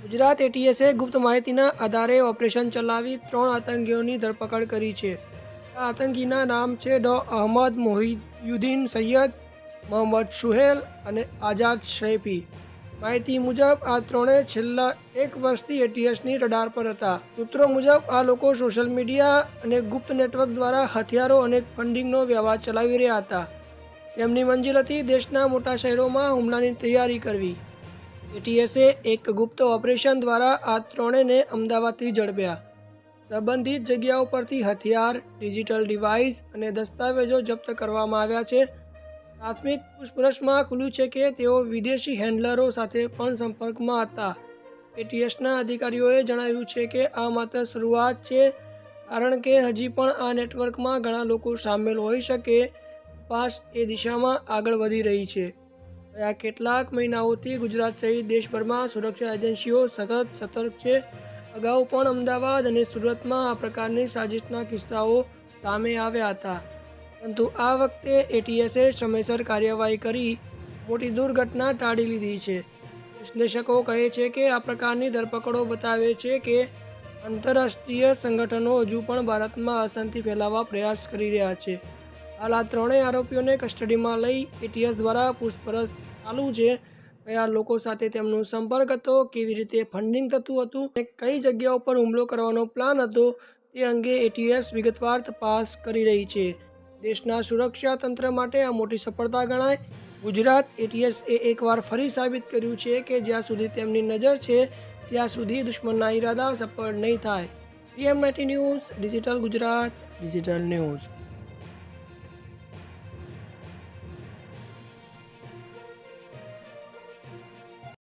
ગુજરાત એટીએસે ગુપ્ત માહિતીના આધારે ઓપરેશન ચલાવી 3 આતંકીઓની ધરપકડ કરી છે. આ આતંકીના નામ છે અહમદ મોહિયુદ્દીન સૈયદ, મોહમ્મદ સુહેલ અને આઝાદ સૈફી. માહિતી મુજબ આ ત્રણે છેલ્લા 1 વર્ષથી એટીએસની રડાર પર હતા. સૂત્રો મુજબ આ લોકો સોશિયલ મીડિયા અને ગુપ્ત નેટવર્ક દ્વારા હથિયારો અને ફંડિંગનો વ્યવહાર ચલાવી રહ્યા હતા. તેમની મંજિલ હતી દેશના મોટા શહેરોમાં હુમલાની તૈયારી કરવી. એટીએસે એક ગુપ્ત ઓપરેશન દ્વારા આ ત્રણેયને અમદાવાદથી ઝડપ્યા. સંબંધિત જગ્યાઓ પરથી હથિયાર, ડિજિટલ ડિવાઇસ અને દસ્તાવેજો જપ્ત કરવામાં આવ્યા છે. પ્રાથમિક પૂછપરછમાં ખુલ્યું છે કે તેઓ વિદેશી હેન્ડલરો સાથે પણ સંપર્કમાં હતા. એટીએસના અધિકારીઓએ જણાવ્યું છે કે આ માત્ર શરૂઆત છે, કારણ કે હજી પણ આ નેટવર્કમાં ઘણા લોકો સામેલ હોઈ શકે. તપાસ એ દિશામાં આગળ વધી રહી છે. ગયા કેટલાક મહિનાઓથી ગુજરાત સહિત દેશભરમાં સુરક્ષા એજન્સીઓ સતત સતર્ક છે. અગાઉ પણ અમદાવાદ અને સુરતમાં આ પ્રકારની સાજિશના કિસ્સાઓ સામે આવ્યા હતા, પરંતુ આ વખતે એટીએસે સમયસર કાર્યવાહી કરી મોટી દુર્ઘટના ટાળી લીધી છે. વિશ્લેષકો કહે છે કે આ પ્રકારની ધરપકડો બતાવે છે કે આંતરરાષ્ટ્રીય સંગઠનો હજુ પણ ભારતમાં અશાંતિ ફેલાવવા પ્રયાસ કરી રહ્યા છે. હાલ આ ત્રણેય આરોપીઓને કસ્ટડીમાં લઈ એટીએસ દ્વારા પૂછપરછ ચાલુ છે. કયા લોકો સાથે તેમનો સંપર્ક હતો, કેવી રીતે ફંડિંગ થતું હતું અને કઈ જગ્યાઓ પર હુમલો કરવાનો પ્લાન હતો, તે અંગે એટીએસ વિગતવાર તપાસ કરી રહી છે. દેશના સુરક્ષા તંત્ર માટે આ મોટી સફળતા ગણાય. ગુજરાત એટીએસએ એકવાર ફરી સાબિત કર્યું છે કે જ્યાં સુધી તેમની નજર છે ત્યાં સુધી દુશ્મનના ઈરાદા સફળ નહીં થાય. PM90 news, digital Gujarat, digital news.